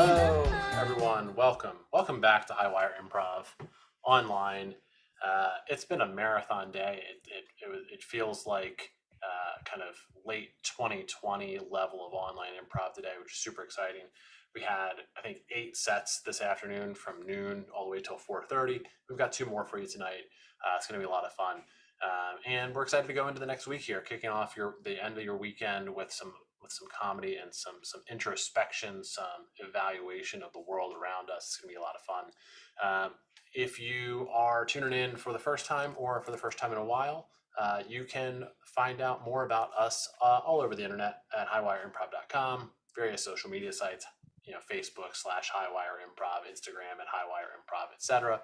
Hello, everyone. Welcome back to Highwire Improv online. It's been a marathon day. It feels like kind of late 2020 level of online improv today, which is super exciting. We had, I think, 8 sets this afternoon from noon all the way till 4:30. We've got 2 more for you tonight. It's going to be a lot of fun, and we're excited to go into the next week here, kicking off the end of your weekend with some comedy and some introspection, some evaluation of the world around us. It's going to be a lot of fun. If you are tuning in for the first time or for the first time in a while, you can find out more about us all over the internet at highwireimprov.com, various social media sites, Facebook /Highwire Improv, Instagram at Highwire Improv, etc.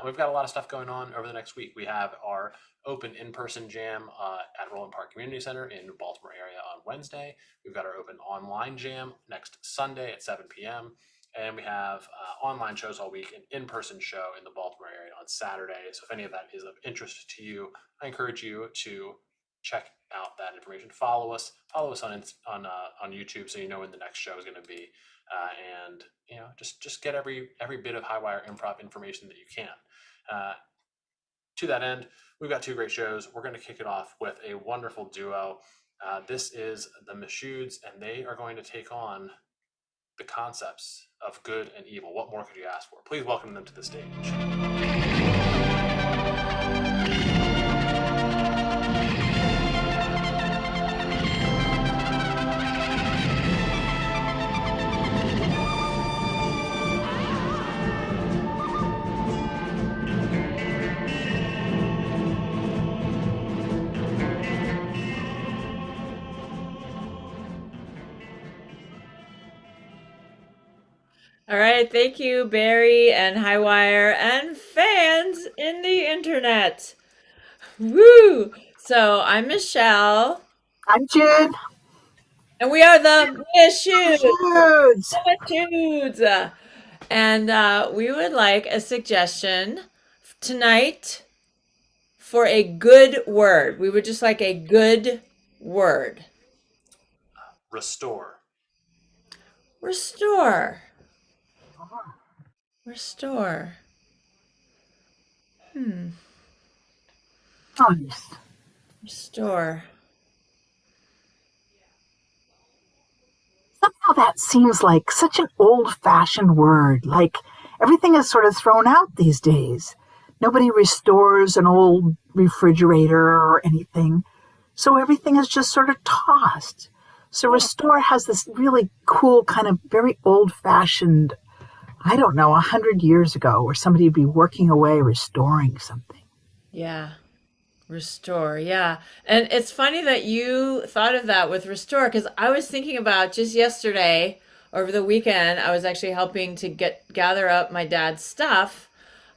We've got a lot of stuff going on over the next week. We have our open in-person jam at Roland Park Community Center in the Baltimore area on Wednesday. We've got our open online jam next Sunday at 7 p.m. And we have online shows all week, an in-person show in the Baltimore area on Saturday. So if any of that is of interest to you, I encourage you to check out that information. Follow us on YouTube so you know when the next show is going to be, and just get every bit of Highwire Improv information that you can. To that end, we've got 2 great shows. We're going to kick it off with a wonderful duo. This is the Michudes, and they are going to take on the concepts of good and evil. What more could you ask for? Please welcome them to the stage. All right, thank you, Barry and Highwire and fans in the internet. Woo! So I'm Michelle, I'm Jude. and we are the Michudes. Michudes. And we would like a suggestion tonight for a good word. We would just like a good word. Restore. Restore. Restore. Nice. Restore. Somehow that seems like such an old-fashioned word. Like everything is sort of thrown out these days. Nobody restores an old refrigerator or anything. So everything is just sort of tossed. So restore has this really cool kind of very old-fashioned, I don't know, 100 years ago where somebody would be working away restoring something. Yeah. Restore, yeah. And it's funny that you thought of that with restore because I was thinking about just yesterday, over the weekend, I was actually helping to gather up my dad's stuff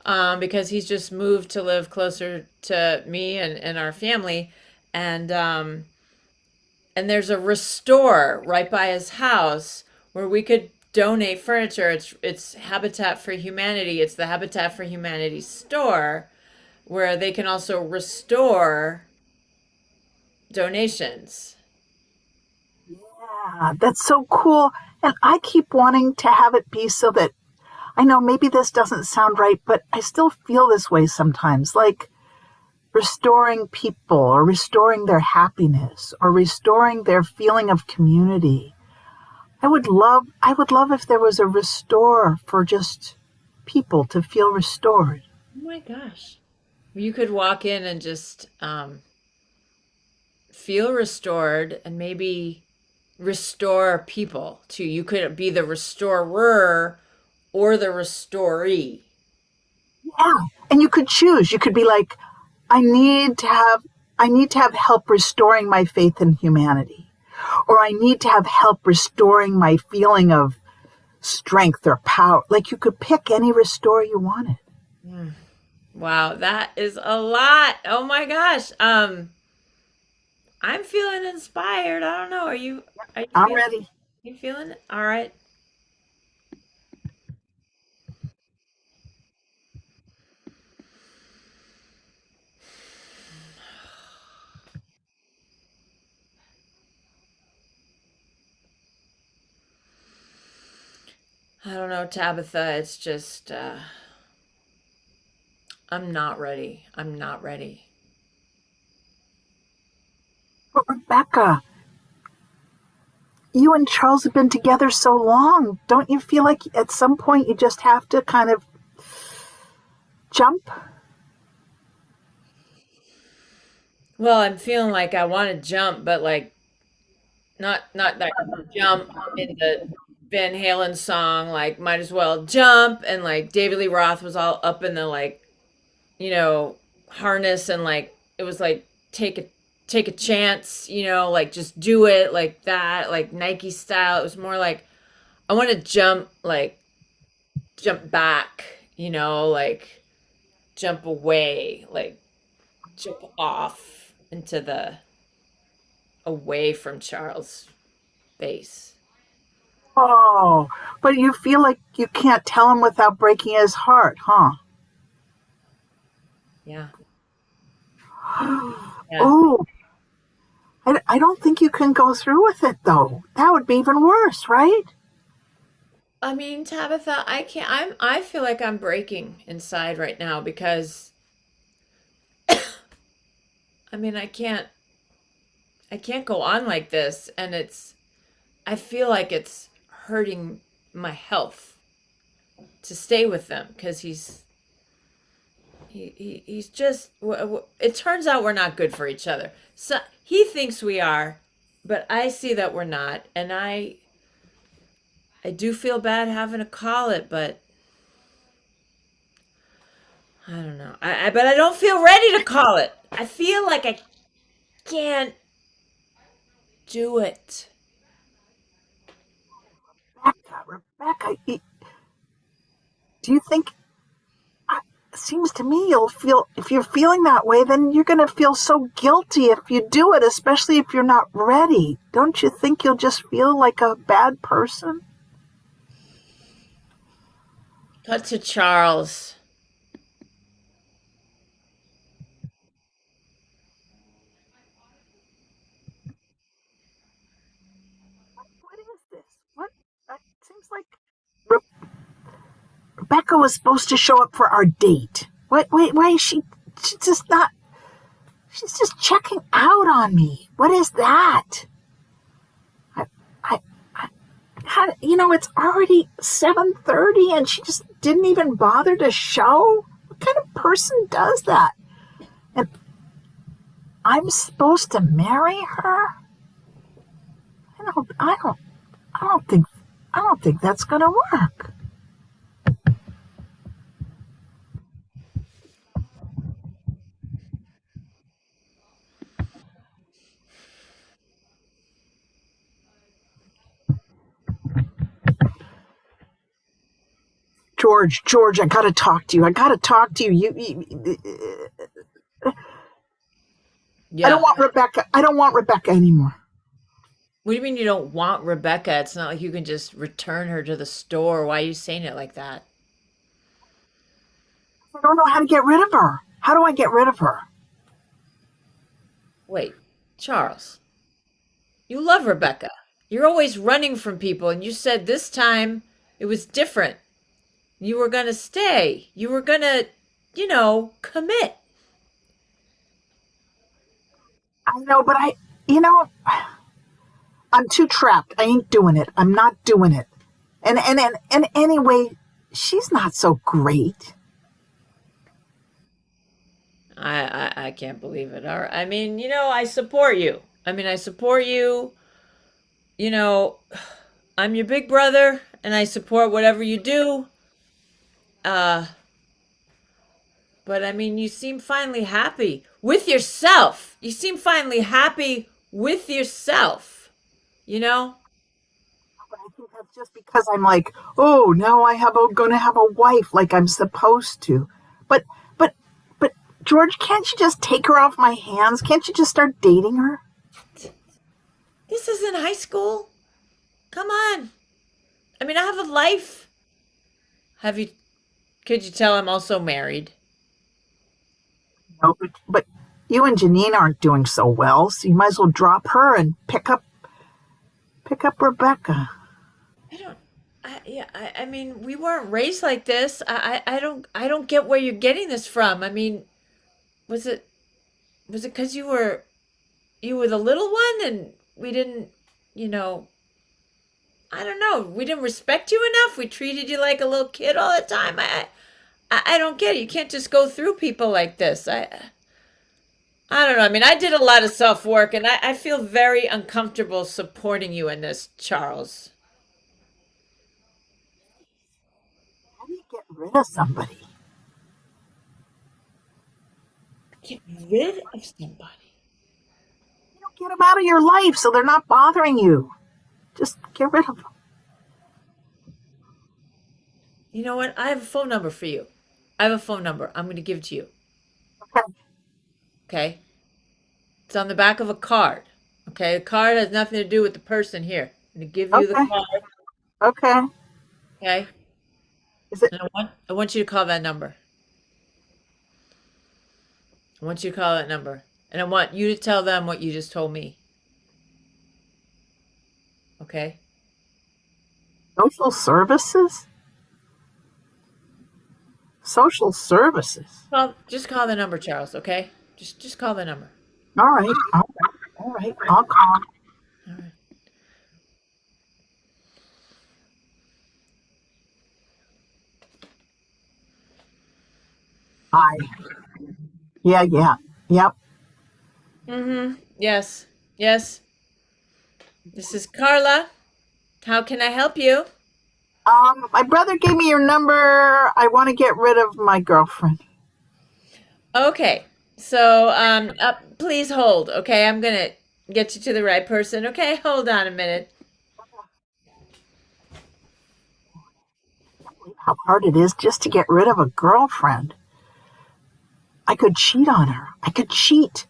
because he's just moved to live closer to me and our family. And there's a restore right by his house where we could donate furniture. It's Habitat for Humanity. It's the Habitat for Humanity store where they can also restore donations. Yeah, that's so cool. And I keep wanting to have it be so that I know maybe this doesn't sound right, but I still feel this way sometimes, like restoring people or restoring their happiness or restoring their feeling of community. I would love if there was a restore for just people to feel restored. Oh my gosh. You could walk in and just feel restored and maybe restore people too. You could be the restorer or the restoree. Yeah. And you could choose. You could be like, I need to have help restoring my faith in humanity. Or I need to have help restoring my feeling of strength or power. Like you could pick any restore you wanted. Wow, that is a lot. Oh my gosh. I'm feeling inspired. I don't know. Are you I'm feeling ready. you feeling it? All right. I don't know, Tabitha. It's just, I'm not ready. I'm not ready. But Rebecca, you and Charles have been together so long. Don't you feel like at some point you just have to kind of jump? Well, I'm feeling like I want to jump, but like not that jump in the Van Halen song, like might as well jump, and like David Lee Roth was all up in the like, you know, harness, and like it was like take a chance, like just do it like that, like Nike style. It was more like I want to jump, like jump back, like jump away, like jump off into the away from Charles' face. Oh, but you feel like you can't tell him without breaking his heart, huh? Yeah. Yeah. Oh, I don't think you can go through with it, though. That would be even worse, right? I mean, Tabitha, I can't. I feel like I'm breaking inside right now because I mean, I can't go on like this, and I feel like it's hurting my health to stay with them because he's just it turns out we're not good for each other. So he thinks we are, but I see that we're not, and I do feel bad having to call it, but I don't know. But I don't feel ready to call it. I feel like I can't do it. Rebecca, do you think it seems to me you'll feel if you're feeling that way, then you're going to feel so guilty if you do it, especially if you're not ready. Don't you think you'll just feel like a bad person? Cut to Charles. What is this? What? It seems like Rebecca was supposed to show up for our date. Why is she? She's just not. She's just checking out on me. What is that? I, I, it's already 7:30, and she just didn't even bother to show. What kind of person does that? And I'm supposed to marry her? I don't. I don't. I don't think. I don't think that's gonna work. George, I gotta talk to you. I gotta talk to you. I don't Yeah. want Rebecca. I don't want Rebecca anymore. What do you mean you don't want Rebecca? It's not like you can just return her to the store. Why are you saying it like that? I don't know how to get rid of her. How do I get rid of her? Wait, Charles, you love Rebecca. You're always running from people, and you said this time it was different. You were going to stay. You were going to, commit. I know, but you know, I'm too trapped. I ain't doing it. I'm not doing it. And anyway, she's not so great. I can't believe it. All right. I mean, I support you. I support you. You know, I'm your big brother, and I support whatever you do. Uh, but I mean, you seem finally happy with yourself. You seem finally happy with yourself, you know? But I think that's just because I'm like, oh, now gonna have a wife like I'm supposed to. But but but George, can't you just take her off my hands? Can't you just start dating her? This isn't high school. Come on. I have a life. Have you, could you tell I'm also married? No, but you and Janine aren't doing so well, so you might as well drop her and pick up Rebecca. I don't, I mean, we weren't raised like this. I don't get where you're getting this from. I mean, was it was it because you were the little one and we didn't, you know, I don't know, we didn't respect you enough. We treated you like a little kid all the time. I don't get it. You can't just go through people like this. I don't know. I mean, I did a lot of self work, and I feel very uncomfortable supporting you in this, Charles. How do you get rid of somebody? Get rid of somebody. You know, get them out of your life so they're not bothering you. Just get rid of them. You know what? I have a phone number for you. I have a phone number. I'm going to give it to you. Okay. Okay? It's on the back of a card. Okay? The card has nothing to do with the person here. I'm going to give you the Okay. card. Okay. Okay? Is it And I want you to call that number. I want you to call that number. And I want you to tell them what you just told me. Okay? social services? Social services. Just call the number, Charles, okay? Just call the number. All right. All right. I'll call. All right. Hi. Yeah, yeah. Yep. Mm-hmm. Yes. Yes. This is Carla. How can I help you? My brother gave me your number. I want to get rid of my girlfriend. Okay. So, please hold. Okay, I'm gonna get you to the right person. Okay, hold on a minute. How hard it is just to get rid of a girlfriend. I could cheat on her. I could cheat.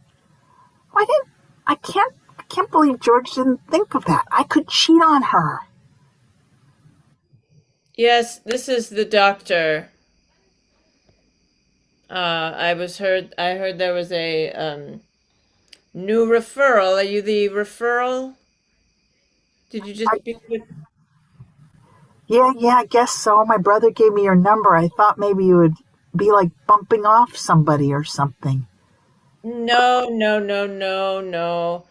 Why didn't I can't believe George didn't think of that. I could cheat on her. Yes, this is the doctor. I heard there was a new referral. Are you the referral? Did you just I, speak with? yeah, I guess so. My brother gave me your number. I thought maybe you would be like bumping off somebody or something. No, no, no, no, no.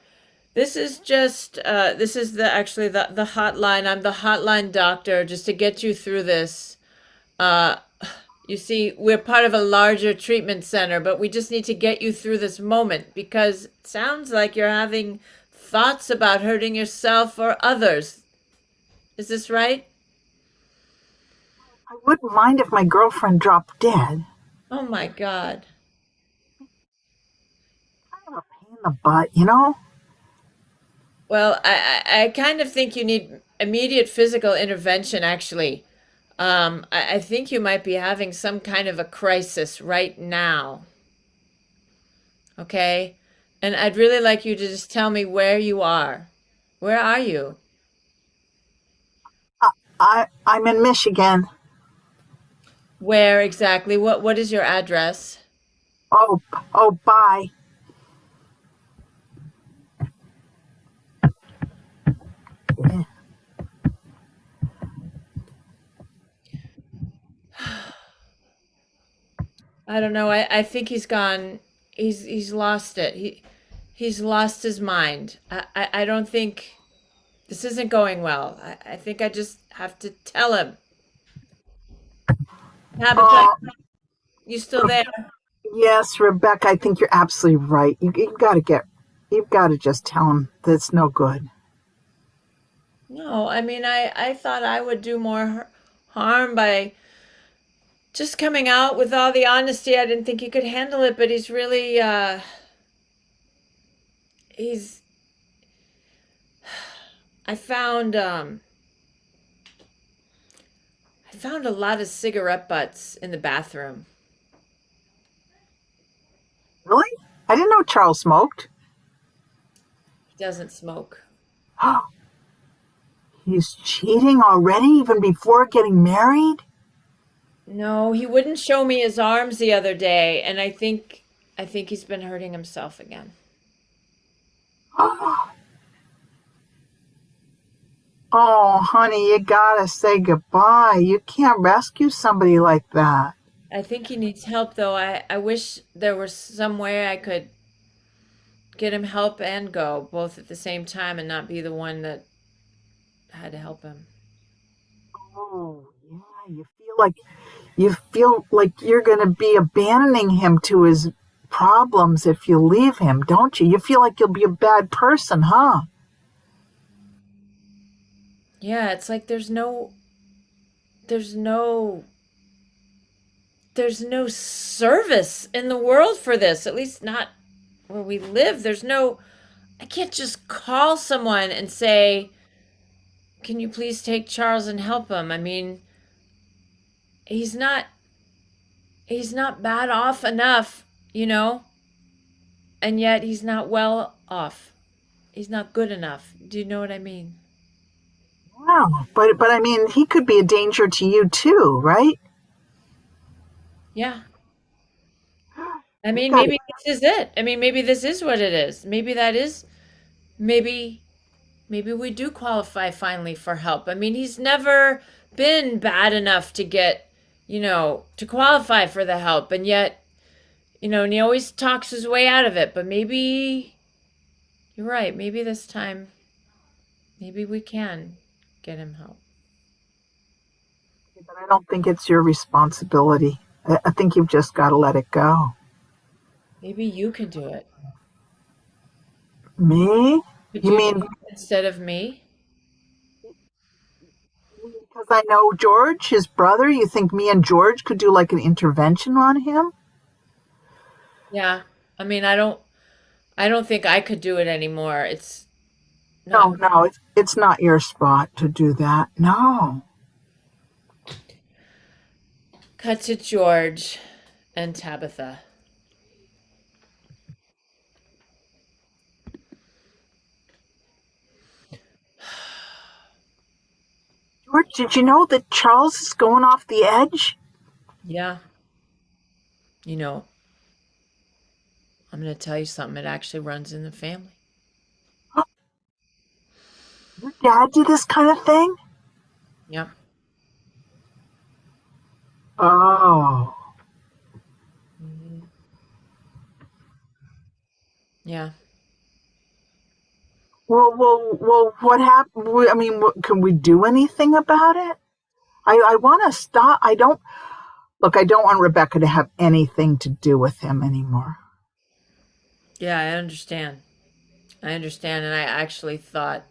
This is just this is the hotline. I'm the hotline doctor just to get you through this. Uh you see, we're part of a larger treatment center, but we just need to get you through this moment because it sounds like you're having thoughts about hurting yourself or others. Is this right? I wouldn't mind if my girlfriend dropped dead. Oh my God. Kind of a pain in the butt, you know? Well, I kind of think you need immediate physical intervention, actually. I think you might be having some kind of a crisis right now. Okay? And I'd really like you to just tell me where you are. Where are you? I'm in Michigan. Where exactly? What is your address? Oh, bye. Yeah. I don't know. I think he's gone. He's lost it. He's lost his mind. I don't think this isn't going well. I think I just have to tell him. Habitat, Oh, you still there? yes, Rebecca, I think you're absolutely right. You've got to just tell him that it's no good. No, I mean, I thought I would do more harm by just coming out with all the honesty. I didn't think he could handle it, but he's really, he's, I found, I found a lot of cigarette butts in the bathroom. Really? I didn't know Charles smoked. He doesn't smoke. He's cheating already, even before getting married? No, he wouldn't show me his arms the other day, and I think he's been hurting himself again. Oh, honey, you gotta say goodbye. You can't rescue somebody like that. I think he needs help, though. I wish there was some way I could get him help and go both at the same time and not be the one that had to help him. Oh, yeah, you feel like you're gonna be abandoning him to his problems if you leave him, don't you? You feel like you'll be a bad person, huh? Yeah, it's like there's no there's no service in the world for this, at least not where we live. I can't just call someone and say, "Can you please take Charles and help him?" I mean, he's not he's not bad off enough, you know, and yet he's not well off. He's not good enough. Do you know what I mean? Wow. But I mean, he could be a danger to you too, right? Yeah. I You mean, gotta, maybe this is it. I mean, maybe this is what it is. Maybe maybe we do qualify finally for help. I mean, he's never been bad enough to get, to qualify for the help. And yet, and he always talks his way out of it. But maybe you're right. Maybe this time, maybe we can get him help. but I don't think it's your responsibility. I think you've just got to let it go. Maybe you could do it. Me? Could You you do mean it instead of me? because I know George, his brother, you think me and George could do like an intervention on him? Yeah. I mean, I don't think I could do it anymore. It's not. No, it's not your spot to do that. No. Cut to George and Tabitha. George, did you know that Charles is going off the edge? Yeah. You know, I'm going to tell you something. It actually runs in the family. Your dad did this kind of thing? Yep. Oh. Mhm. Yeah. Well, what happened? I mean, can we do anything about it? I want to stop. I don't want Rebecca to have anything to do with him anymore. Yeah, I understand. I understand. And I actually thought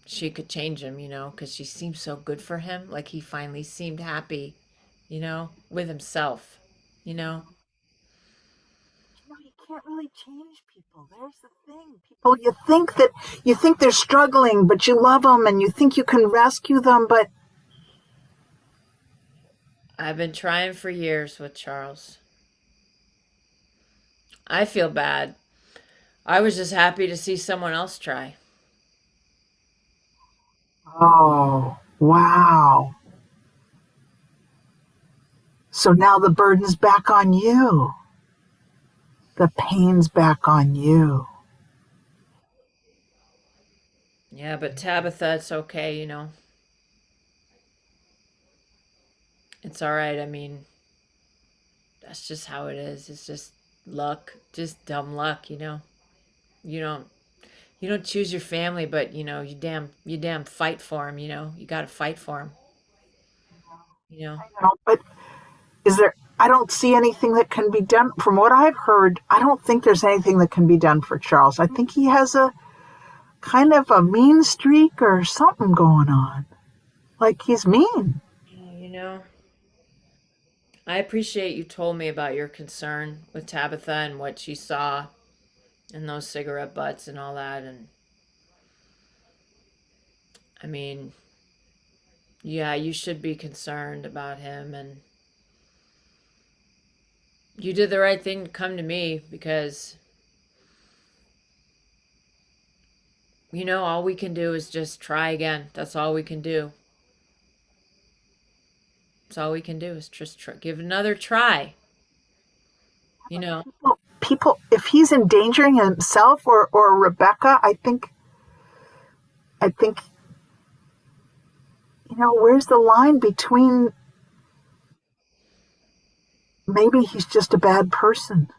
she could change him, because she seemed so good for him. Like he finally seemed happy, with himself, you know? You can't really change people. There's the thing. People, you think they're struggling, but you love them and you think you can rescue them, but I've been trying for years with Charles. I feel bad. I was just happy to see someone else try. oh, wow. So now the burden's back on you. The pain's back on you. Yeah, but Tabitha, it's okay, It's all right. I mean, that's just how it is. It's just luck, just dumb luck, You don't you don't choose your family, but you damn fight for them, You got to fight for them, you know. But I don't see anything that can be done. From what I've heard, I don't think there's anything that can be done for Charles. I think he has a kind of a mean streak or something going on. Like he's mean. Yeah, I appreciate you told me about your concern with Tabitha and what she saw in those cigarette butts and all that. And I mean, yeah, you should be concerned about him. And you did the right thing to come to me because, all we can do is just try again. That's all we can do. That's all we can do is just give another try. People, if he's endangering himself or Rebecca, I think where's the line between maybe he's just a bad person?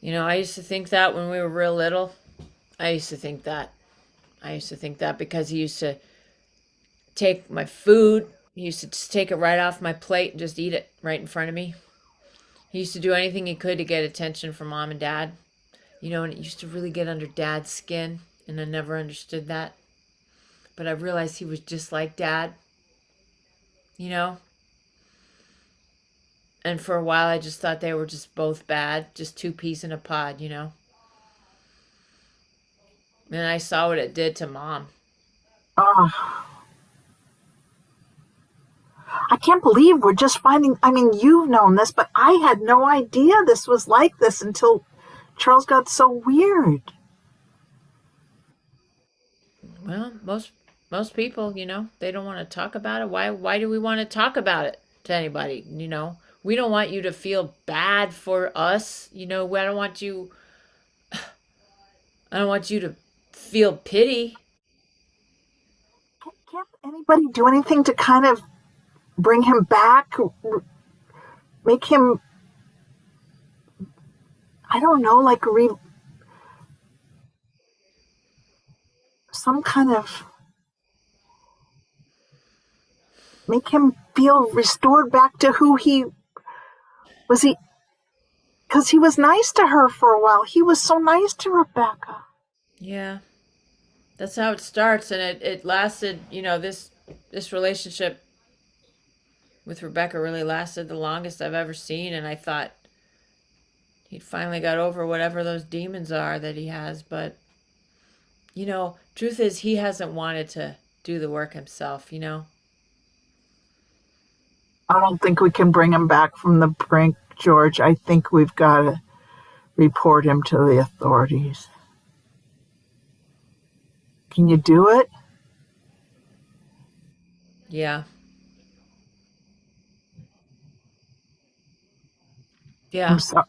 I used to think that when we were real little. I used to think that. I used to think that because he used to take my food. He used to just take it right off my plate and just eat it right in front of me. He used to do anything he could to get attention from mom and dad. And it used to really get under dad's skin, and I never understood that. But I realized he was just like dad, you know? And for a while, I just thought they were just both bad, just two peas in a pod. And I saw what it did to mom. Oh, I can't believe we're just finding. I mean, you've known this, but I had no idea this was like this until Charles got so weird. Well, most people, they don't want to talk about it. Why do we want to talk about it to anybody? We don't want you to feel bad for us. I don't want you to feel pity. Can't anybody do anything to kind of bring him back, make him, I don't know, like some kind of make him feel restored back to who he was. Because he was nice to her for a while. He was so nice to Rebecca. Yeah. That's how it starts, and it lasted, this relationship with Rebecca really lasted the longest I've ever seen, and I thought he'd finally got over whatever those demons are that he has, but truth is he hasn't wanted to do the work himself. I don't think we can bring him back from the brink, George. I think we've got to report him to the authorities. Can you do it? Yeah. Yeah. I'm sorry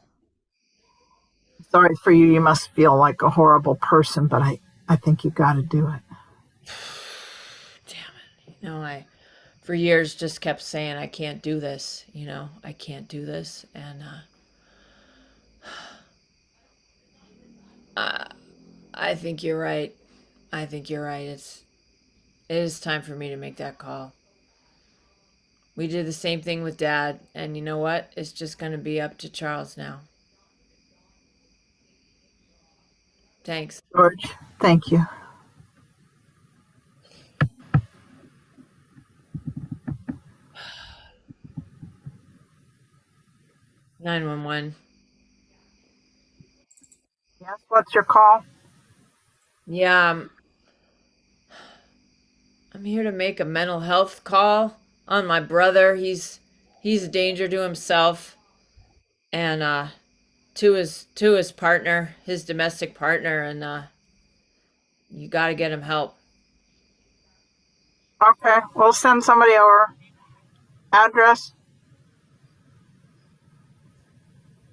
for you. You must feel like a horrible person, but I think you got to do it. Damn it. For years just kept saying I can't do this, I can't do this, and I think you're right. I think you're right. It is time for me to make that call. We did the same thing with Dad, and you know what? It's just going to be up to Charles now. Thanks. George, thank you. (911). Yes, what's your call? Yeah, I'm here to make a mental health call on my brother. He's a danger to himself and to his partner, his domestic partner, and you got to get him help. Okay, we'll send somebody over. Address?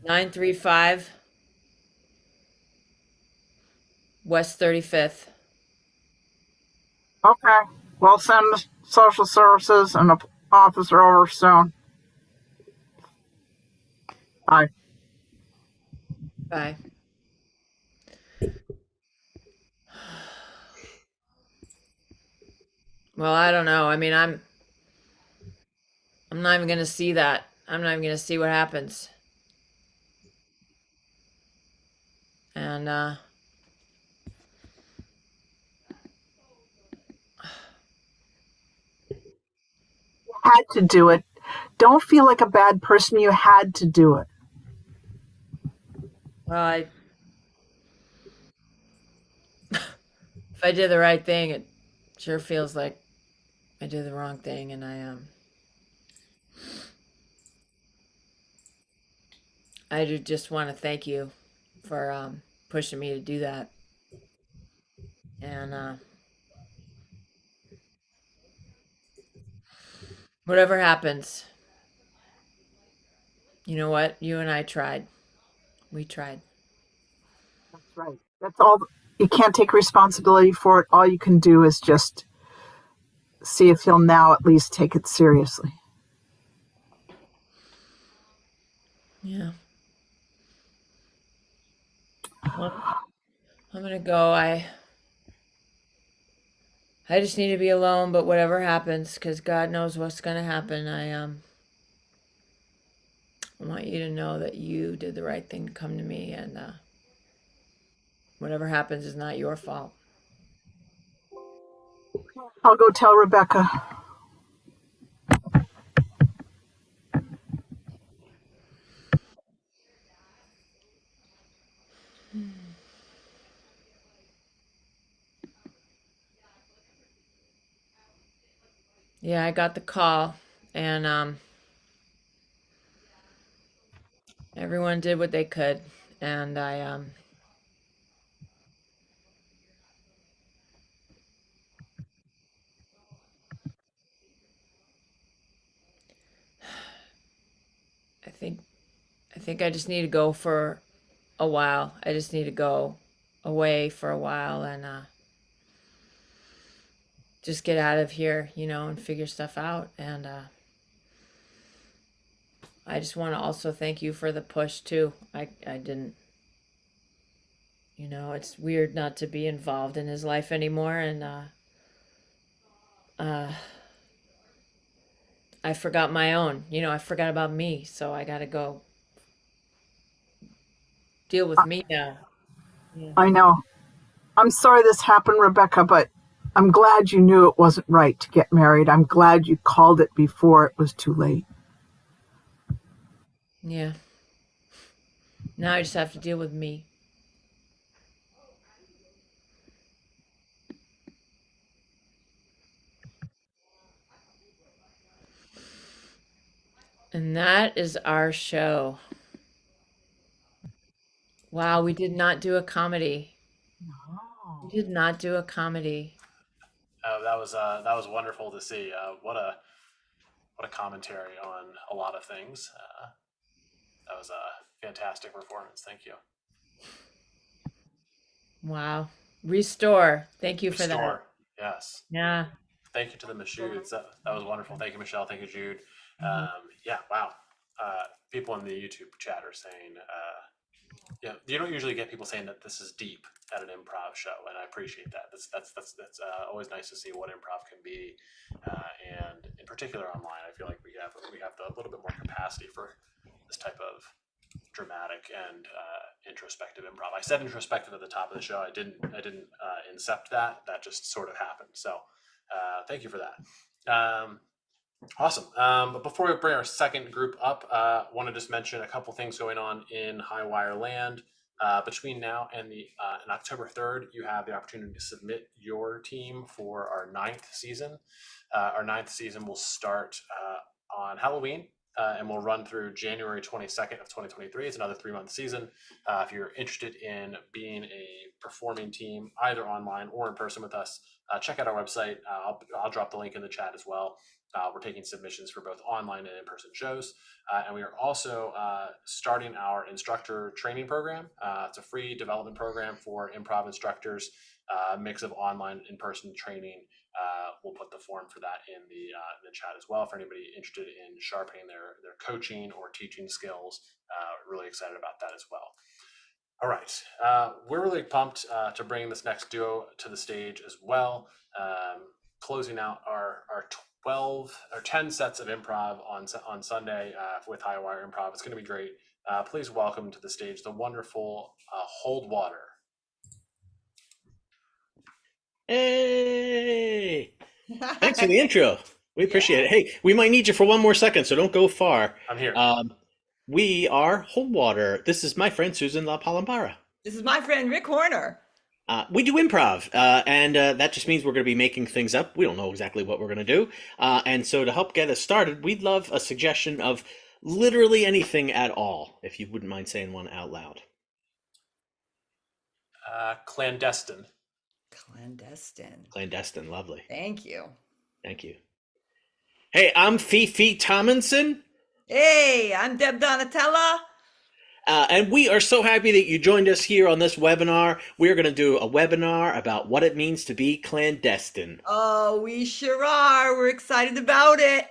935 West 35th. Okay, we'll send social services and an officer over soon. Bye. Bye. Well, I don't know. I mean, I'm not even going to see that. I'm not even going to see what happens. And You had to do it. Don't feel like a bad person. You had to do it. well, if I did the right thing, it sure feels like I did the wrong thing, and I do just want to thank you for pushing me to do that. And whatever happens, you know what? You and I tried. We tried. That's right. That's all. You can't take responsibility for it. All you can do is just see if he'll now at least take it seriously. Yeah. Well, I'm gonna go. I just need to be alone, but whatever happens, because God knows what's gonna happen. I want you to know that you did the right thing to come to me, and whatever happens is not your fault. I'll go tell Rebecca. Yeah, I got the call, and everyone did what they could, and I think I just need to go for a while. I just need to go away for a while and just get out of here, and figure stuff out. And I just want to also thank you for the push too. I didn't, it's weird not to be involved in his life anymore, and uh, I forgot my own. I forgot about me, so I got to go deal with me now. Yeah. I know. I'm sorry this happened, Rebecca, but I'm glad you knew it wasn't right to get married. I'm glad you called it before it was too late. Yeah. Now I just have to deal with me. And that is our show. Wow, we did not do a comedy. We did not do a comedy. That was wonderful to see. What a commentary on a lot of things. That was a fantastic performance. Thank you. Wow. Restore. Thank you for that. Restore. Yes. Yeah. Thank you to the Michudes. That was wonderful. Thank you, Michelle. Thank you, Jude. Yeah. Wow. People in the YouTube chat are saying, yeah, you don't usually get people saying that this is deep at an improv show, and I appreciate that. That's always nice to see what improv can be, and in particular online, I feel like we have a little bit more capacity for this type of dramatic and introspective improv. I said introspective at the top of the show. I didn't incept that. That just sort of happened. So thank you for that. Awesome. But before we bring our second group up, I want to just mention a couple things going on in Highwire land. Between now and and October 3rd, you have the opportunity to submit your team for our 9th season. Our 9th season will start on Halloween, and we'll run through January 22nd of 2023. It's another 3-month season. If you're interested in being a performing team, either online or in person with us, check out our website. I'll drop the link in the chat as well. We're taking submissions for both online and in-person shows. And we are also starting our instructor training program. It's a free development program for improv instructors, a mix of online and in-person training. We'll put the form for that in the chat as well for anybody interested in sharpening their coaching or teaching skills. Really excited about that as well. All right. We're really pumped to bring this next duo to the stage as well. Closing out our 12 or 10 sets of improv on Sunday with Highwire Improv. It's going to be great. Please welcome to the stage the wonderful Holdwater. Hey! Thanks for the intro. We appreciate it. Hey, we might need you for one more second, so don't go far. I'm here. We are Holdwater. This is my friend Susan La Palambara. This is my friend Rick Horner. We do improv, and that just means we're going to be making things up. We don't know exactly what we're going to do. And so to help get us started, we'd love a suggestion of literally anything at all, if you wouldn't mind saying one out loud. Clandestine. Clandestine, lovely. Thank you. Thank you. Hey, I'm Fifi Tomlinson. Hey, I'm Deb Donatella. And we are so happy that you joined us here on this webinar. We're going to do a webinar about what it means to be clandestine. Oh, we sure are. We're excited about it.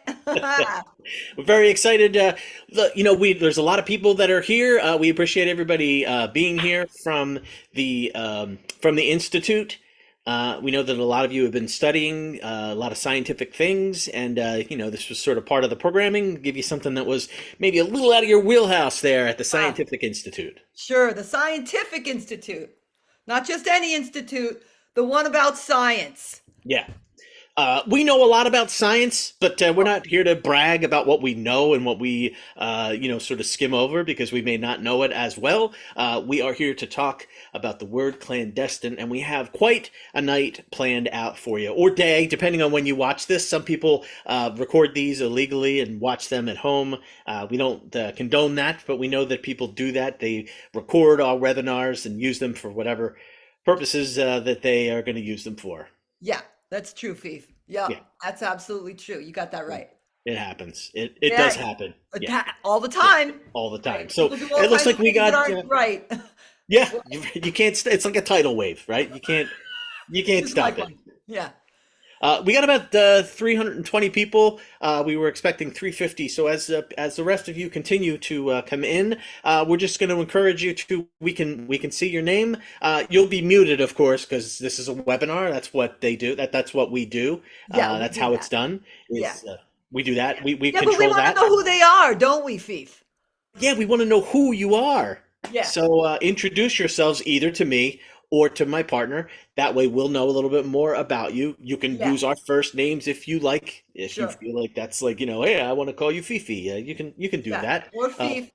We're very excited. There's a lot of people that are here. We appreciate everybody being here from the Institute. We know that a lot of you have been studying a lot of scientific things, and this was sort of part of the programming. Give you something that was maybe a little out of your wheelhouse there at the Scientific Institute. Sure, the Scientific Institute. Not just any institute, the one about science. Yeah. We know a lot about science, but we're not here to brag about what we know and what we, sort of skim over because we may not know it as well. We are here to talk about the word clandestine, and we have quite a night planned out for you, or day, depending on when you watch this. Some people record these illegally and watch them at home. We don't condone that, but we know that people do that. They record our webinars and use them for whatever purposes that they are going to use them for. Yeah. That's true, Fief. Yeah, Yeah. That's absolutely true. You got that right. It happens. It does happen. Yeah. All the time. Yeah, all the time. Right. So People do all it looks kinds like we of things that got aren't right. yeah. You can't. It's like a tidal wave, right? You can't Just stop like it. one. Yeah. We got about 320 people. We were expecting 350. So as the rest of you continue to come in, we're just going to encourage you to. We can see your name. You'll be muted, of course, because this is a webinar. That's what they do. That's what we do. Yeah, that's how it's done. Yeah. We do that. We Yeah, control but we want that. to know who they are, don't we, Fief? Yeah, we want to know who you are. Yeah. So introduce yourselves either to me or to my partner. That way we'll know a little bit more about you. You can use our first names if you like. If you feel like that's like, hey, I want to call you Fifi. You can do that. Or Fief.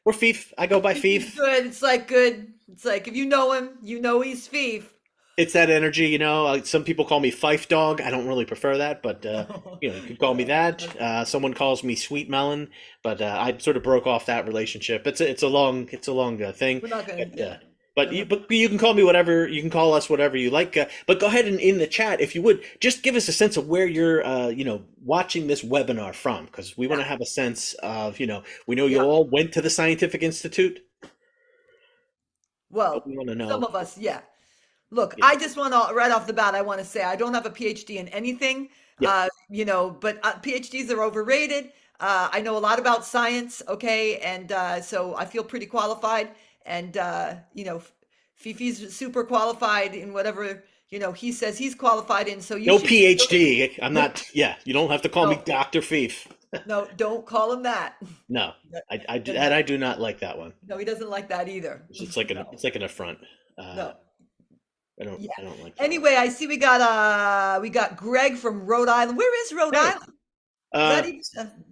Or Fief. I go by Fief. Good. It's like good. It's like if you know him, you know he's Fief. It's that energy, some people call me Fife Dog. I don't really prefer that, but you can call me that. Someone calls me Sweet Melon, but I sort of broke off that relationship. It's a long thing. We're not gonna. But you can call me whatever. You can call us whatever you like. But go ahead and in the chat, if you would, just give us a sense of where you're, watching this webinar from, because we want to have a sense of, we know you all went to the Scientific Institute. Well, we want to know. Some of us, yeah. Look, I just want to, right off the bat, I want to say I don't have a PhD in anything, but PhDs are overrated. I know a lot about science, okay, and so I feel pretty qualified. And, Fifi's super qualified in whatever, he says he's qualified in. So no PhD. I'm not, you don't have to call me Dr. Fief. No, don't call him that. No, I do not like that one. No, he doesn't like that either. It's like an affront. No. I don't like that. Anyway, I see we got Greg from Rhode Island. Where is Rhode Island?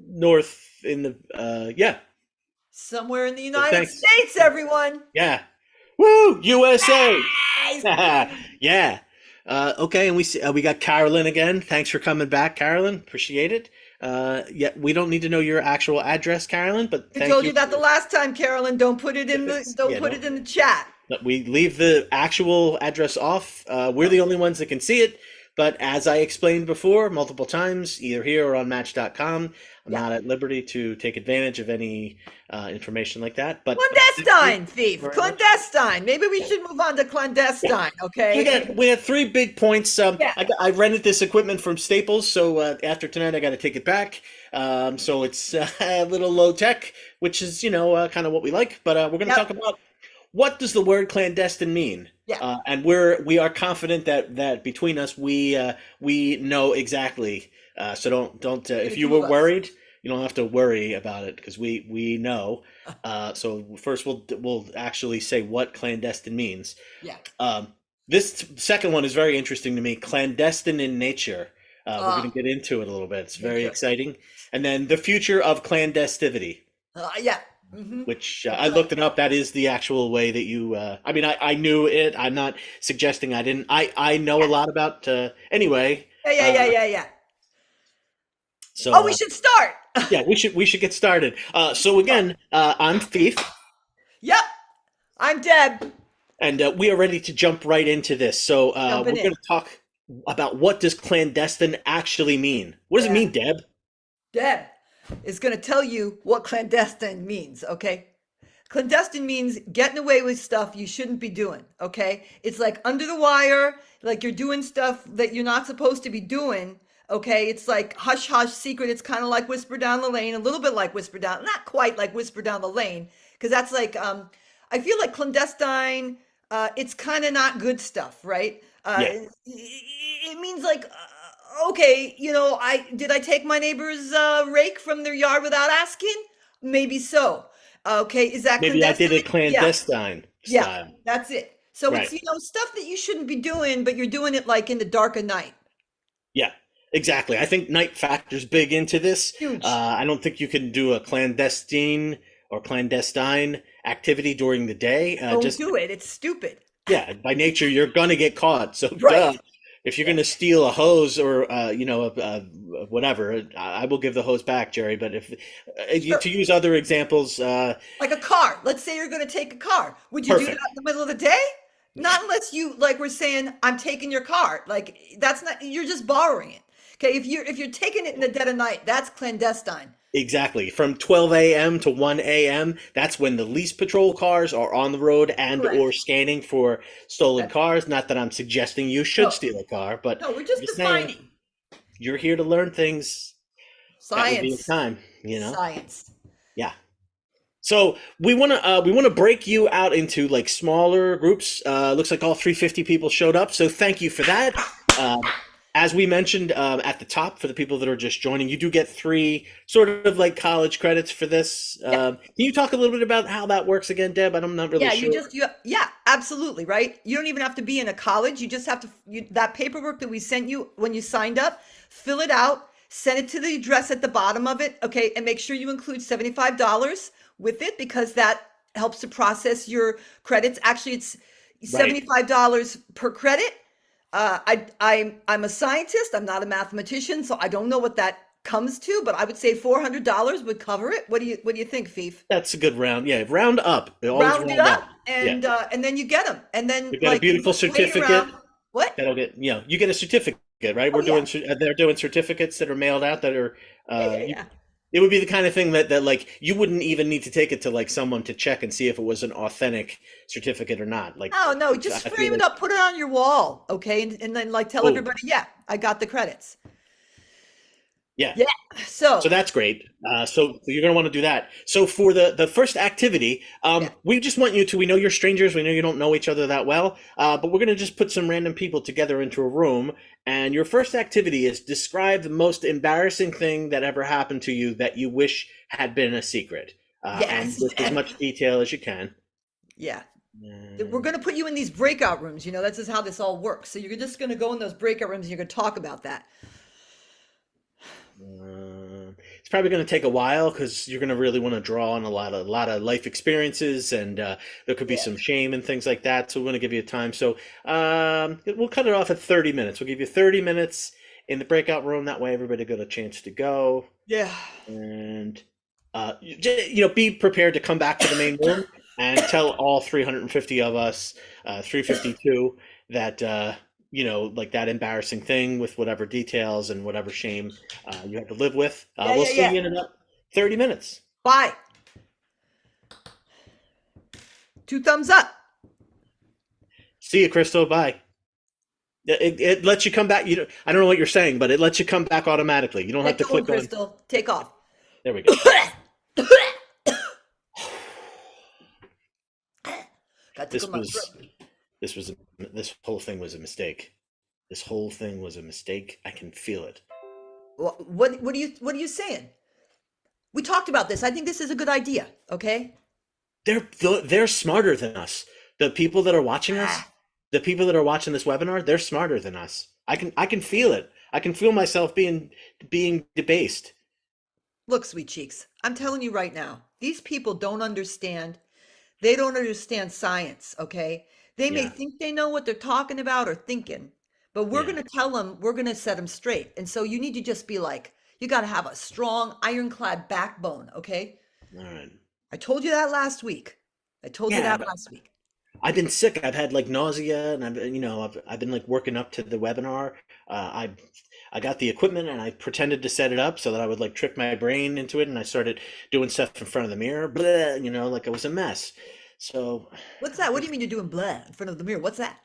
North in the somewhere in the United States, everyone. Yeah. Woo! USA. Yeah. Okay, and we got Carolyn again. Thanks for coming back, Carolyn. Appreciate it. We don't need to know your actual address, Carolyn, but I told you that the last time, Carolyn. Don't put it in the chat. We leave the actual address off. We're the only ones that can see it. But as I explained before multiple times, either here or on Match.com, I'm not at liberty to take advantage of any information like that. But clandestine, Thief. Clandestine. Maybe we should move on to clandestine, okay? We had 3 big points. I rented this equipment from Staples, so after tonight I got to take it back. So it's a little low tech, which is, kind of what we like. But we're going to talk about what does the word clandestine mean? Yeah. And we are confident that between us we know exactly. So don't if you were worried, you don't have to worry about it because we know. So first we'll actually say what clandestine means. Yeah. This second one is very interesting to me. Clandestine in nature. We're going to get into it a little bit. It's very exciting. And then the future of clandestivity. Yeah. Mm-hmm. Which I looked it up. That is the actual way that you. I knew it. I'm not suggesting I didn't. I know a lot about. Anyway. Yeah. So. We should start. Yeah, we should get started. So again, I'm Fief. Yep. I'm Deb. And we are ready to jump right into this. So we're going to talk about what does clandestine actually mean. What does it mean, Deb? Deb is going to tell you what clandestine means, okay? Clandestine means getting away with stuff you shouldn't be doing, okay? It's like under the wire, like you're doing stuff that you're not supposed to be doing, okay? It's like hush hush secret. It's kind of like whisper down the lane, a little bit like whisper down, not quite like whisper down the lane, because that's like I feel like clandestine, it's kind of not good stuff, right? Yeah. It means like okay, I take my neighbor's rake from their yard without asking? Maybe so. Okay, is that Maybe I did clandestine? it Yeah, clandestine yeah, style. that's it. So it's, Right. stuff that you shouldn't be doing, but you're doing it like in the dark of night. Yeah, exactly. I think night factors big into this. Huge. I don't think you can do a clandestine or clandestine activity during the day. Don't Just do it. It's stupid. yeah, by nature you're gonna get caught. So duh. Right. If you're gonna steal a hose or whatever, I will give the hose back, Jerry. But if Sure. to use other examples, Like a car. Let's say you're going to take a car. Would you do that perfect. in the middle of the day? Not unless you like we're saying I'm taking your car. Like that's not you're just borrowing it. Okay, if you're taking it in the dead of night, that's clandestine. Exactly. From 12 a.m. to 1 a.m., that's when the least patrol cars are on the road and or Correct. scanning for stolen That- cars. Not that I'm suggesting you should No, steal a car, but no, we're I'm just just saying defining you're here to learn things. That would be a science. time, you know? Science. Yeah. So we want to break you out into like smaller groups. Looks like all 350 people showed up, so thank you for that. Uh, as we mentioned at the top, for the people that are just joining, you do get 3 sort of like college credits for this. Yeah. Can you talk a little bit about how that works again, Deb? I'm not really Yeah, sure. yeah, absolutely, right? You don't even have to be in a college. You just have to that paperwork that we sent you when you signed up, fill it out, send it to the address at the bottom of it, okay, and make sure you include $75 with it because that helps to process your credits. Actually, it's Right. $75 per credit. I'm a scientist. I'm not a mathematician, so I don't know what that comes to, but I would say $400 would cover it. What do you think, Fief? That's a good round. Yeah, round up. Always Round it round up, up. and then you get them, and then You've got a like you beautiful just wait certificate. around. What? That'll get, you get a certificate, right? Oh We're yeah, doing, they're doing certificates that are mailed out that are, yeah, yeah, you, yeah. it would be the kind of thing that like you wouldn't even need to take it to like someone to check and see if it was an authentic certificate or not. Like, Oh no, just I feel frame it like, up, put it on your wall, okay, and then like tell oh, everybody, yeah, I got the credits. yeah. Yeah. So So that's great. So you're going to want to do that. So for the first activity, yeah, we just want you to, we know you're strangers. We know you don't know each other that well, but we're going to just put some random people together into a room. And your first activity is describe the most embarrassing thing that ever happened to you that you wish had been a secret. And yes, with as much detail as you can. yeah. We're Uh, gonna put you in these breakout rooms. That's just how this all works. So you're just gonna go in those breakout rooms and you're gonna talk about that. it's probably going to take a while because you're going to really want to draw on a lot of life experiences, and there could be Yeah. some shame and things like that. So we want to give you time. So we'll cut it off at 30 minutes. We'll give you 30 minutes in the breakout room. That way, everybody got a chance to go, Yeah. and be prepared to come back to the main room and tell all 350 of us, 352, that. Like that embarrassing thing with whatever details and whatever shame you have to live with. Yeah, We'll yeah, see yeah. you in about 30 minutes. Bye. 2 thumbs up. See you, Crystal. Bye. It lets you come back. I don't know what you're saying, but it lets you come back automatically. You don't have Get to going, click on. Crystal. Take off. There we go. Got to This go my was throat. this whole thing was a mistake. This whole thing was a mistake. I can feel it. What are you saying? We talked about this. I think this is a good idea. Okay. They're smarter than us. The people that are watching us, the people that are watching this webinar, they're smarter than us. I can feel it. I can feel myself being debased. Look, sweet cheeks, I'm telling you right now, these people don't understand. They don't understand science, okay? They may Yeah, think they know what they're talking about or thinking, but we're yeah. going to tell them, we're going to set them straight. And so you need to just be like, you got to have a strong, ironclad backbone, okay? All right. I told you that last week. I told you Yeah, that last week. I've been sick. I've had like nausea, and I've been like working up to the webinar. I got the equipment and I pretended to set it up so that I would like trick my brain into it, and I started doing stuff in front of the mirror, blah, like it was a mess. So, What's that? What do you mean you're doing blah in front of the mirror? What's that?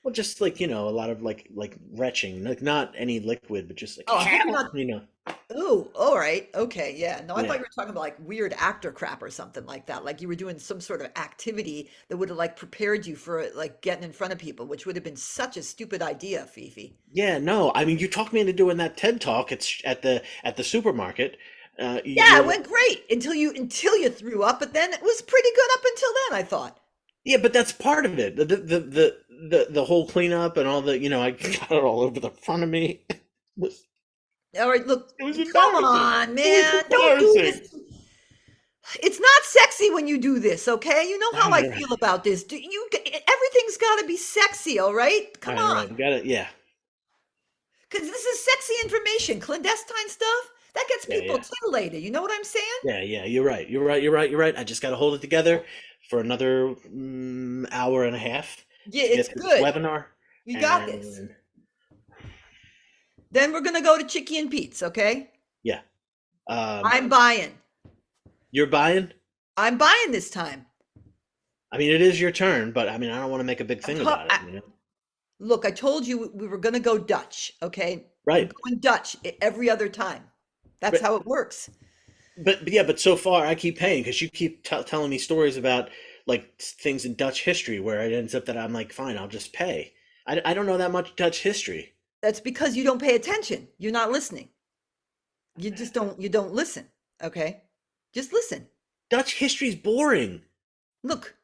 well, just like a lot of like retching, like not any liquid, but just like Oh, I hope you're not. you know, Oh, all right. Okay. Yeah. No, I thought yeah. you were talking about like weird actor crap or something like that. Like you were doing some sort of activity that would have like prepared you for like getting in front of people, which would have been such a stupid idea, Fifi. Yeah, no, I mean, you talked me into doing that TED talk. It's at the supermarket. Yeah, it You're went great until you threw up, but then it was pretty good up until then, I thought. Yeah, but that's part of it. The whole cleanup and all the I got it all over the front of me. It was All right, look, it was come embarrassing. on, It man. was Don't do embarrassing. this. It's not sexy when you do this, okay? You know All how I right, feel about this. Everything's got to be sexy, all right? all Come right, all on. right. We got it. Yeah, Because this is sexy information. Clandestine stuff, that gets yeah, people yeah, titillated. You know what I'm saying? yeah, yeah. You're right. You're right. You're right. You're right. I just got to hold it together for another hour and a half Yeah, to it's get to this good. webinar, You got this. and Then we're going to go to Chicky and Pete's, okay? yeah. I'm buying. You're buying. I'm buying this time. I mean, it is your turn, but I mean, I don't want to make a big I'm thing ta- about I- it. Look, I told you we were going to go Dutch, okay? We're Right. going Dutch every other time. That's But how it works. yeah, but so far I keep paying because you keep telling me stories about like things in Dutch history where it ends up that I'm like, fine, I'll just pay. I don't know that much Dutch history. That's because you don't pay attention. You're not listening. You don't listen, okay? Just listen. Dutch history's boring. Look,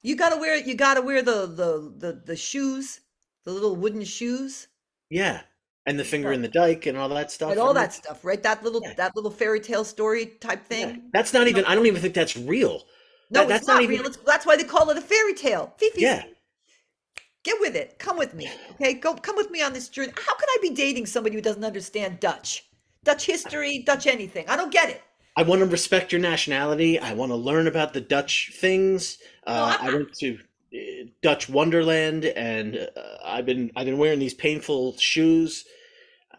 you gotta wear the shoes, the little wooden shoes, Yeah, and the finger right? in the dike and all that Right, stuff. I all mean, that stuff, right? That little yeah, that little fairy tale story type yeah. thing. That's not You know, even. I don't even think that's real. no, it's That's not not even. real. That's why they call it a fairy tale. Fifi's, Yeah, get with it. Come with me, okay? Come with me on this journey. How could I be dating somebody who doesn't understand Dutch history, Dutch anything? I don't get it. I want to respect your nationality. I want to learn about the Dutch things. No, I'm I not. went to Dutch Wonderland, and I've been wearing these painful shoes.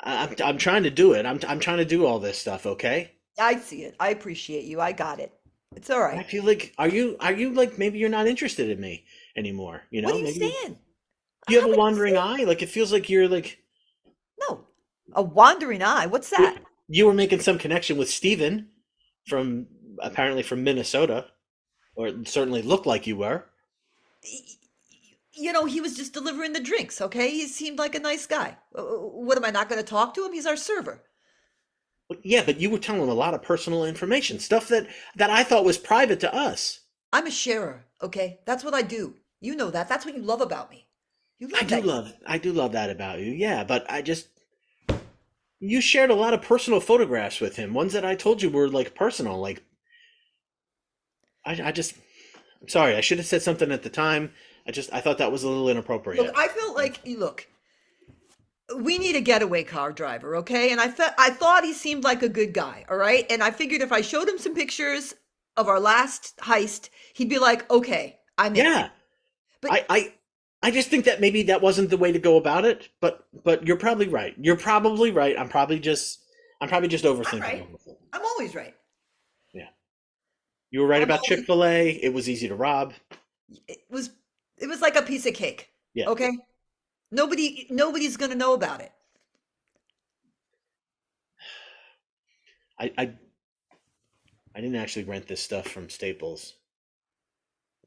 I'm trying to do it. I'm trying to do all this stuff. Okay. I see it. I appreciate you. I got it. It's all I right. feel like are you like maybe you're not interested in me anymore? What are you Maybe saying? you have How a would you wandering say? eye. Like it feels like you're like No, a wandering eye. What's you that? you were making some connection with Steven from apparently from Minnesota, or it certainly looked like you were. He was just delivering the drinks, okay? He seemed like a nice guy. What am I not going to talk to him? He's our server. Yeah, but you were telling a lot of personal information, stuff that I thought was private to us. I'm a sharer, okay? That's what I do. You know that. That's what you love about me. You I love do that. love I do love that about you. Yeah, but you shared a lot of personal photographs with him, ones that I told you were like personal. Like I just I'm sorry, I should have said something at the time. I thought that was a little Look, inappropriate. I feel like, look, we need a getaway car driver, okay? And I thought he seemed like a good guy, all right? And I figured if I showed him some pictures of our last heist, he'd be like, okay, I'm in. Yeah. But I just think that maybe that wasn't the way to go about it, but you're probably right. You're probably right. I'm probably just I'm overthinking right. everything. I'm always right. Yeah. You were right I'm about always Chick-fil-A. It was easy to rob. it was it was like a piece of cake. Yeah. Okay? Nobody's going to know about it. I, I I didn't actually rent this stuff from Staples.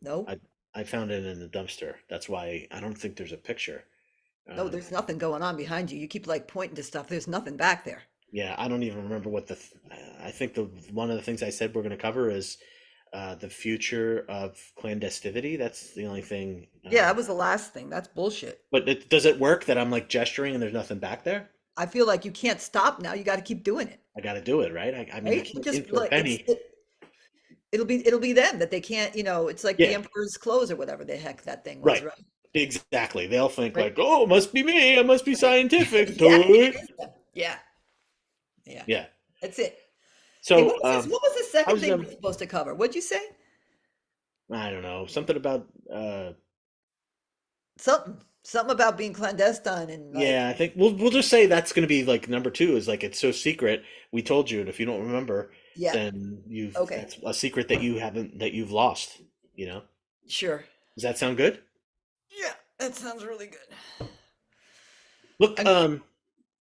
No. I found it in the dumpster. That's why I don't think there's a picture. No, Um, there's nothing going on behind you. You keep like pointing to stuff. There's nothing back there. yeah, I don't even remember what I think the one of the things I said we're going to cover is the future of clandestinity. That's the only thing. Yeah, that was the last thing. That's bullshit. But does it work that I'm like gesturing and there's nothing back there? I feel like you can't stop now. You got to keep doing it, I got to do it, right? I mean, I right? can't in Just for a like penny. it'll be them that they can't, it's like the Yeah, emperor's clothes or whatever the heck that thing was, right. right? Exactly. They'll think Right. like, oh, it must be me. I must be Right. scientific. Yeah, Toy. it is them. Yeah. Yeah. Yeah. That's it. Hey, So, what was the second how's thing we were supposed to cover? What'd you say? I don't know, something about Something. something about being clandestine and like, Yeah, I think we'll just say that's going to be like number two is like it's so secret. We told you, and if you don't remember, yeah, then you've okay, that's a secret that you haven't that you've lost. You know, sure. does that sound good? Yeah, that sounds really good. Look, I'm,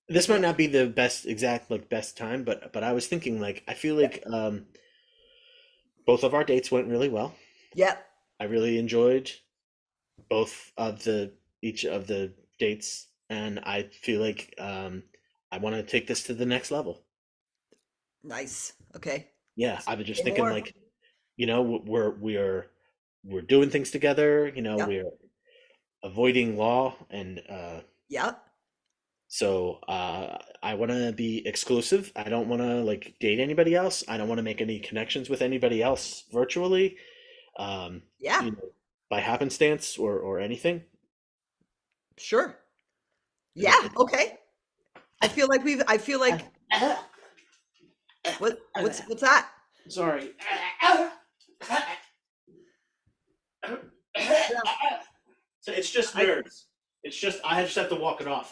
this might yeah, not be the best time, but I was thinking like I feel yeah, like both of our dates went really well. yeah, I really enjoyed both of the each of the dates, and I feel like I want to take this to the next level. nice. Okay, Yeah, I was just say thinking more. like, we're doing things together, Yeah, we're avoiding law and yeah, so I want to be exclusive. I don't want to like date anybody else. I don't want to make any connections with anybody else virtually, um, yeah, you know, by happenstance or anything. sure. Is Yeah, that okay. I feel like what's that? sorry. Yeah, So it's just I nerves. It's just I just have to walk it off.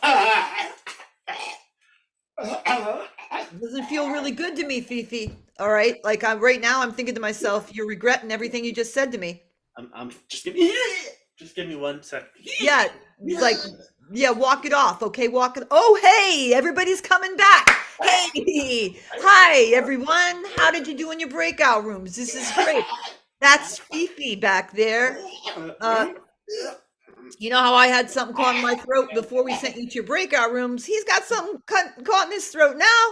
doesn't feel really good to me, Fifi. All right, like I'm right now. I'm thinking to myself, you're regretting everything you just said to me. I'm just give me 1 second. Yeah, like yeah, walk it off. Okay, walk it. Oh, hey, everybody's coming back. Hey, hi everyone. How did you do in your breakout rooms? This is great. That's Fifi back there. Uh, you know how I had something caught in my throat before we sent you to your breakout rooms? He's got something caught in his throat now.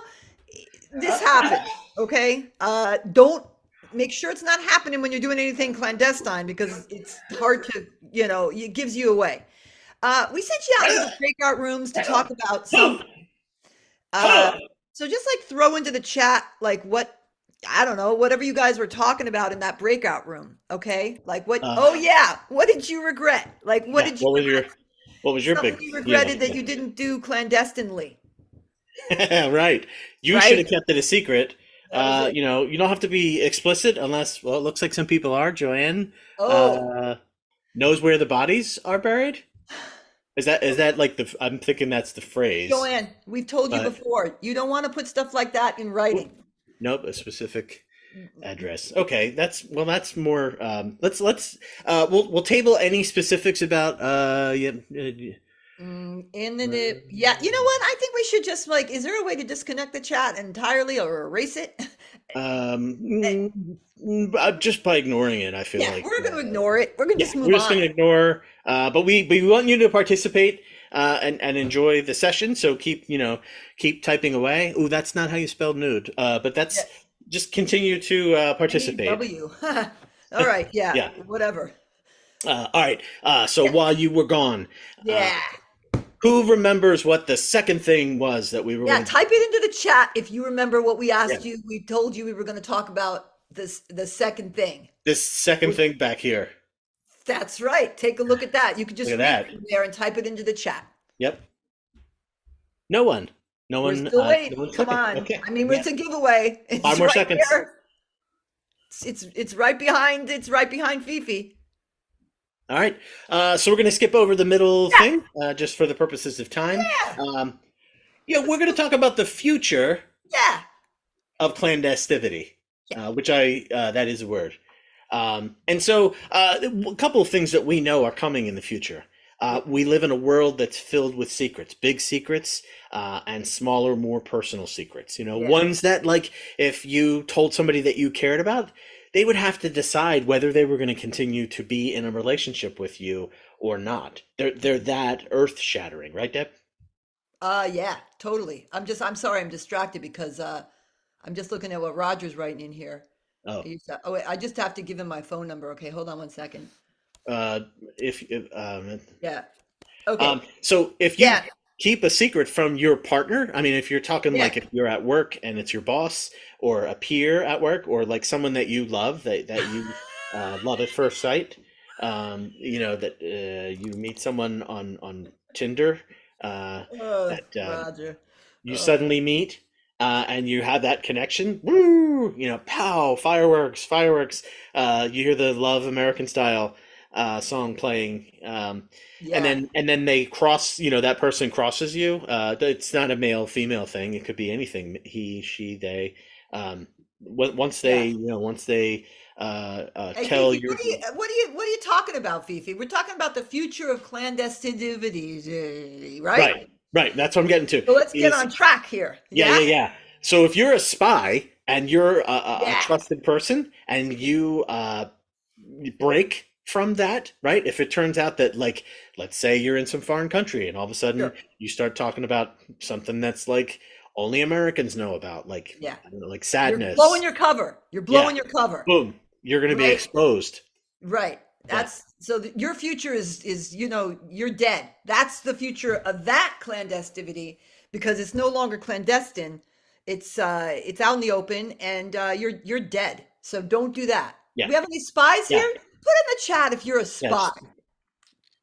This happens, okay? Don't make sure it's not happening when you're doing anything clandestine because it's hard to, it gives you away. We sent you out into the breakout rooms to talk about something. Uh, so just like throw into the chat, like what, I don't know, whatever you guys were talking about in that breakout room, okay? Like what, Uh, oh yeah, what did you regret? Like what yeah. did you What was your something big you feeling? regretted that you didn't do clandestinely, Right. You should right? have kept it a secret. That was it. You don't have to be explicit unless, well, it looks like some people are. Joanne Oh, uh, knows where the bodies are buried. Is that like I'm thinking that's the phrase, Joanne, we've told you but before, you don't want to put stuff like that in oop, writing. nope, a specific address. Okay, that's more. We'll table any specifics about yeah. And then yeah, you know what? I think we should just like, is there a way to disconnect the chat entirely or erase it? Um, Eh, just by ignoring it, I feel yeah, like we're going to ignore it. We're going to yeah, just move we're just on. gonna ignore. But we want you to participate and enjoy the session. So keep typing away. Ooh, that's not how you spelled nude. But Yeah, that's just continue to participate. NEW. All right, yeah, Yeah. whatever. All right. So Yeah, while you were gone, uh, yeah, who remembers what the second thing was that we were yeah. gonna do? Type it into the chat if you remember what we Yeah. asked you. We told you we were going to talk about the second thing. This second thing back here. That's right. Take a look at that. You can Look just at read that. from there and type it into the chat. Yep. No one. No We're one. still No waiting. one's Come clicking. on. Okay. I mean, Yeah. it's a giveaway. 5 It's more right seconds. there. It's right behind. It's right behind Fifi. All right. So we're going to skip over the middle Yeah, thing, just for the purposes of time. yeah. Yeah, we're Let's going to talk about the future yeah, of clandestinity, yeah, which that is a word. And so a couple of things that we know are coming in the future. We live in a world that's filled with secrets, big secrets, and smaller, more personal secrets. yeah. Ones that, like, if you told somebody that you cared about, they would have to decide whether they were going to continue to be in a relationship with you or not. They're that earth shattering, right, Deb? Yeah, totally. I'm sorry, I'm distracted because I'm just looking at what Roger's writing in here. Oh, Oh, wait, I just have to give him my phone number. Okay, hold on 1 second. uh, if Yeah. Okay. so if you Yeah. keep a secret from your partner, I mean, if you're talking Yeah. like if you're at work and it's your boss or a peer at work or like someone that you love that you love at first sight, that you meet someone on Tinder that Roger. you suddenly meet and you have that connection. Woo! Pow, fireworks, fireworks. You hear the Love American Style. song playing, and Yeah. then they cross. That person crosses you. It's not a male female thing. It could be anything. He, she, they. Once Yeah. they Hey, tell Fifi, your what are you talking about, Fifi? We're talking about the future of clandestinity, right? right, right. That's what I'm getting to. So let's get Is on track here. Yeah, Yeah? yeah, yeah. So if you're a spy and you're a Yeah. trusted person and you break from that, right? If it turns out that, like, let's say you're in some foreign country and all of a sudden Sure. you start talking about something that's like only Americans know about, like, Yeah. I don't know, like You're blowing sadness. your cover. You're Yeah, blowing your cover, boom, you're going to be right? exposed. Right. Yeah, That's so your future is you're dead. That's the future of that clandestinity because it's no longer clandestine. It's out in the open and you're dead. So don't do that. yeah, We have any spies yeah, here? Put in the chat if you're a yeah. spy.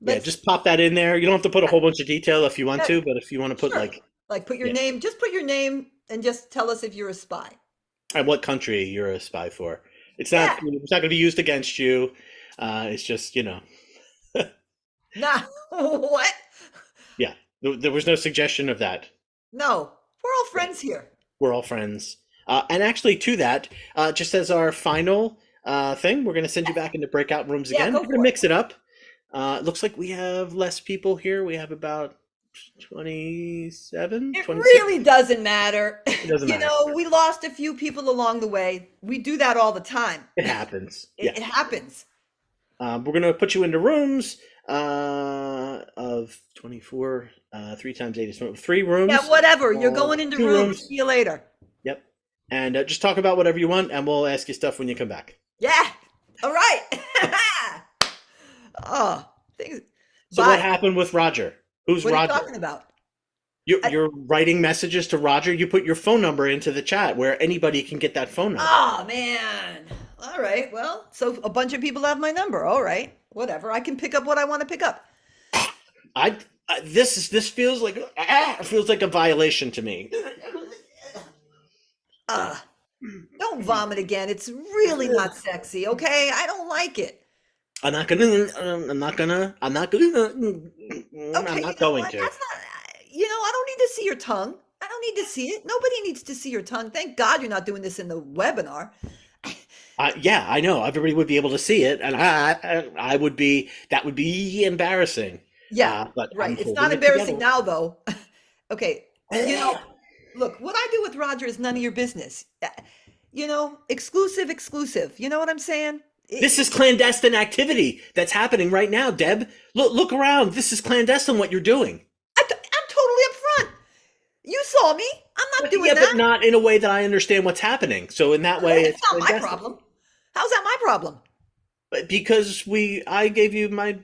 Yeah, Let's just pop that in there. You don't have to put a yeah, whole bunch of detail if you want yeah, to, but if you want to put, sure. like, Like put your yeah, name, just put your name and just tell us if you're a spy. and what country you're a spy for. Yeah. It's not going to be used against you. It's just, Nah. What? yeah. There was no suggestion of that. No. We're all Yeah, friends here. we're all friends. And actually, to that, just as our final thing, we're going to send you back into breakout rooms Yeah, again. go We're going to for it. mix it up. It looks like we have less people here. We have about 27, It 26. really doesn't matter. It doesn't matter. We lost a few people along the way. We do that all the time. It happens. It, Yeah. it happens. We're going to put you into rooms of 24, 3 times 8 is 3 rooms. Yeah, whatever. You're going into 2 rooms. rooms. See you later. Yep. And just talk about whatever you want, and we'll ask you stuff when you come back. Yeah. All right. Oh, things. So what Bye. happened with Roger? Who's What are you Roger? talking about? You're writing messages to Roger. You put your phone number into the chat where anybody can get that phone number. Oh, man. All right. Well, so a bunch of people have my number. All right. Whatever. I can pick up what I want to pick up. This feels like a violation to me. Don't vomit again. It's really not sexy, okay? I don't like it. I'm not going Okay, to. that's not, I don't need to see your tongue. I don't need to see it. Nobody needs to see your tongue. Thank God you're not doing this in the webinar. Yeah, I know. Everybody would be able to see it, and I would be. That would be embarrassing. Yeah, But right. I'm It's holding not it embarrassing together. now, though. Okay, look, what I do with Roger is none of your business. Exclusive. You know what I'm saying? This is clandestine activity that's happening right now, Deb. Look around. This is clandestine. What you're doing. I'm totally upfront. You saw me. I'm not doing Yeah, that. but not in a way that I understand what's happening. So in that way, It's not my clandestine. problem. How's that my problem? But because I gave you my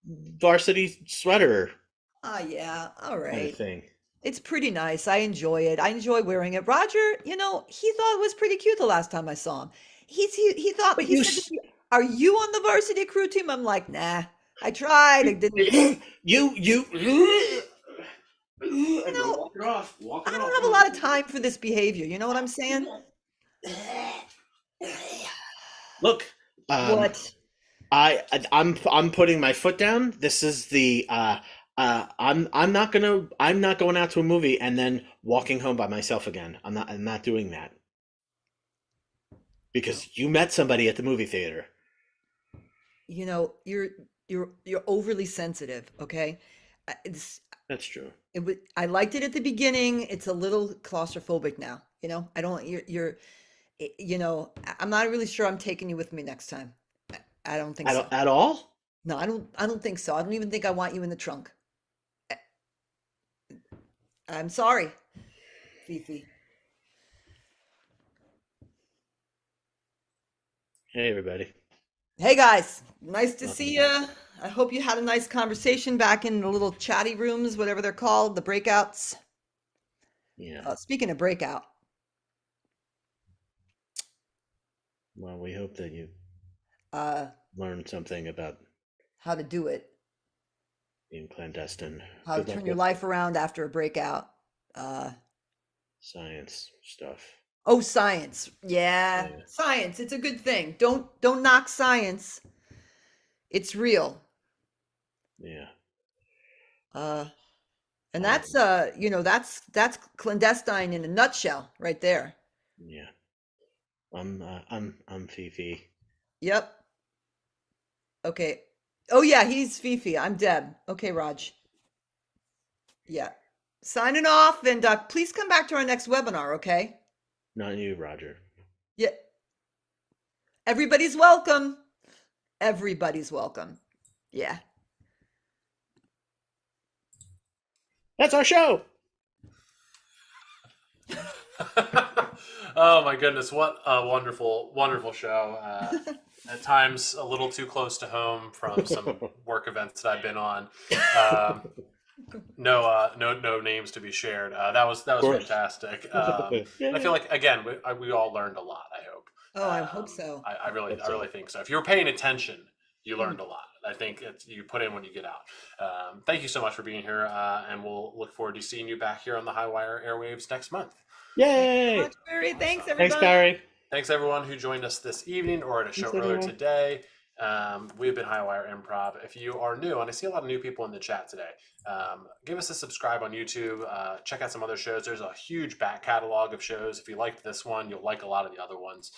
varsity sweater Yeah. All kind of right. thing. It's pretty nice. I enjoy it. I enjoy wearing it. Roger, he thought it was pretty cute the last time I saw him. He thought But he you said to me, "Are you on the varsity crew team?" I'm like, "Nah. I tried. I didn't." you. know, Walk it off. Walk I it don't off. have a lot of time for this behavior. You know what I'm saying? Look, What? I'm putting my foot down. This is the I'm not going out to a movie and then walking home by myself again. I'm not doing that. Because you met somebody at the movie theater. You're overly sensitive. Okay, it's That's true. I liked it at the beginning. It's a little claustrophobic now. I don't. I'm not really sure I'm taking you with me next time. I don't think so. At all? No, I don't. I don't think so. I don't even think I want you in the trunk. I'm sorry, Fifi. Hey everybody. Hey guys, nice to see you. I hope you had a nice conversation back in the little chatty rooms, whatever they're called, the breakouts. Yeah. Speaking of breakout, Well, we hope that you uh, learned something about how to do it, being clandestine. how to Good luck turn your with life around after a breakout. science stuff. Oh, science. Yeah, Yeah. science. It's a good thing. Don't knock science. It's real. Yeah. And that's that's clandestine in a nutshell right there. Yeah. I'm Fifi. Yep. Okay. Oh yeah, he's Fifi. I'm Deb. Okay, Raj. Yeah. Signing off, and please come back to our next webinar, okay? Not you, Roger. Yeah. Everybody's welcome. Everybody's welcome. Yeah. That's our show. Oh my goodness, what a wonderful, wonderful show. At times a little too close to home from some work events that I've been on. Um, no names to be shared. That was course. fantastic. And I feel like again we all learned a lot. I hope. Oh, I hope so. I really Hope so. think so. If you were paying attention, you learned a lot. I think you put in when you get out. Thank you so much for being here, and we'll look forward to seeing you back here on the Highwire airwaves next month. Yay! Much, Barry. Thanks, Awesome. everybody. Thanks, Barry. Thanks everyone who joined us this evening or at a show Thanks, earlier everyone. today. We've been Highwire Improv. If you are new, and I see a lot of new people in the chat today, give us a subscribe on YouTube. Check out some other shows. There's a huge back catalog of shows. If you liked this one, you'll like a lot of the other ones.